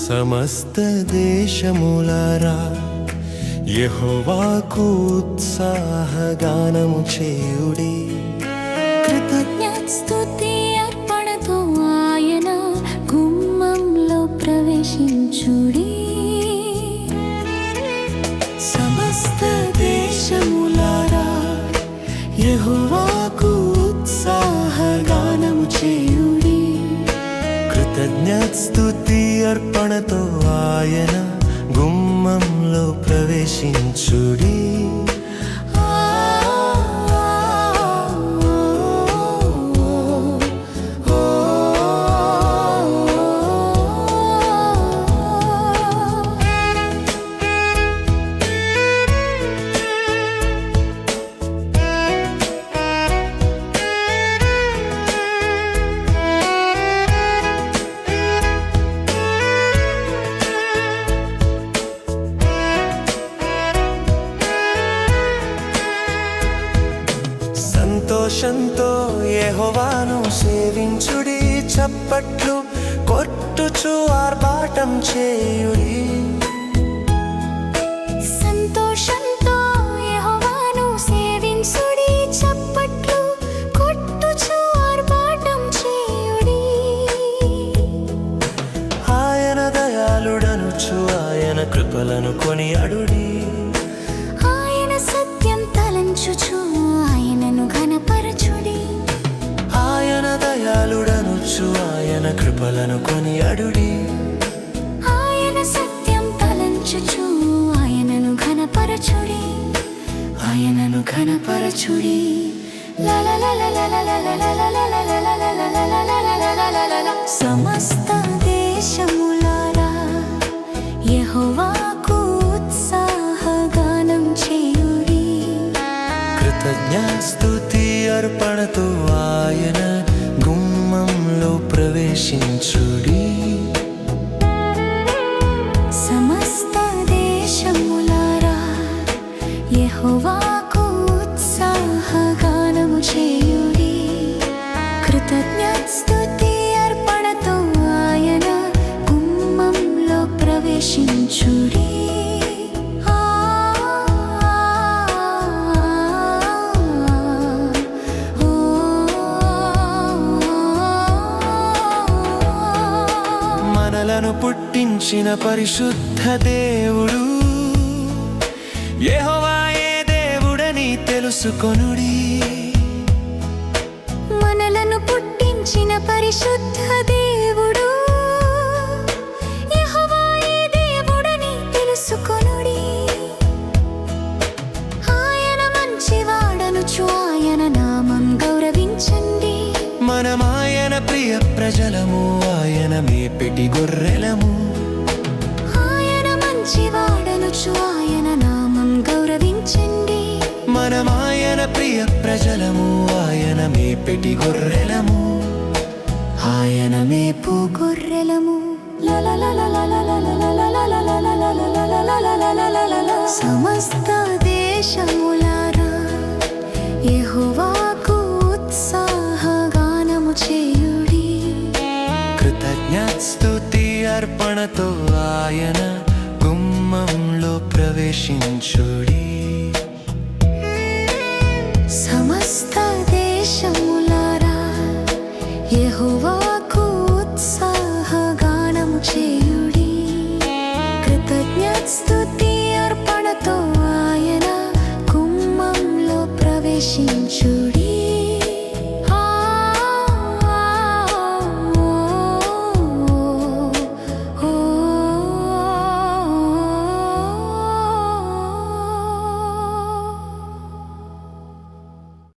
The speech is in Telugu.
సమస్త దేశములారా యెహోవాకు ఉత్సాహగానము చేయుడి. కృతజ్ఞతాస్తుతి అర్పణతో ఆయన గుమ్మంలో ప్రవేశించుడి. సమస్త దేశములారా యెహోవాకు ఉత్సాహగానము చేయుడి. కృతజ్ఞతాస్తుతి అర్పణతో ఆయన గుమ్మంలో ప్రవేశించుడి. సంతోషంతో యెహోవాను సేవించుడి. చప్పట్లు కొట్టుచు ఆర్భాటం చేయుడి. సంతోషంతో యెహోవాను సేవించుడి. చప్పట్లు కొట్టుచు ఆర్భాటం చేయుడి. ఆయన దయాళుడనుచు ఆయన కృపలను కొనియాడుడి. ఆయన సత్యం తలంచుచు ఆయనను ఘనపరచుడి. ఆయన దయాళుడనుచు ఆయన కృపలను కొనియాడుడి. ఆయన సత్యం తలంచుచు ఆయనను ఘనపరచుడి. ఆయనను ఘనపరచుడి. సమస్త దేశములారా యెహోవాకు ఉత్సాహగానం చేయుడి. కృతజ్ఞతాస్తుతి అర్పణతో ఆయన గుమ్మంలో ప్రవేశించుడి. సమస్త దేశములారా యెహోవాకు ఉత్సాహగానము చేయుడి. కృతజ్ఞతాస్తుతి అర్పణతో ఆయన గుమ్మంలో ప్రవేశించుడి. మనలను పుట్టించిన పరిశుద్ధ దేవుడు యెహోవాయే దేవుడని తెలుసుకొనుడి. మనలను పుట్టించిన పరిశుద్ధ దేవుడు యెహోవాయే దేవుడని తెలుసుకొనుడి. ఆయన మంచివాడనుచు ఆయన నామం గౌరవించండి. మనమాయన ప్రియ ప్రజలము, ఆయన మేపెటి గొర్రెలము. ఆయన మంచివాడనుచు ఆయన నామం గౌరవించండి. మనమాయన ప్రియ ప్రజలము, ఆయన మేపెటి గొర్రెలము. ఆయన మేపు గొర్రెలము. సమస్త దేశములారా యెహోవాకు ఉత్సాహగానము చేయుడి. కృతజ్ఞతాస్తుతి అర్పణతో ఆయన గుమ్మంలో ప్రవేశించుడి. సమస్త దేశములారా యెహోవాకు ఉత్సాహగానము చేయుడి. కృతజ్ఞతాస్తుతి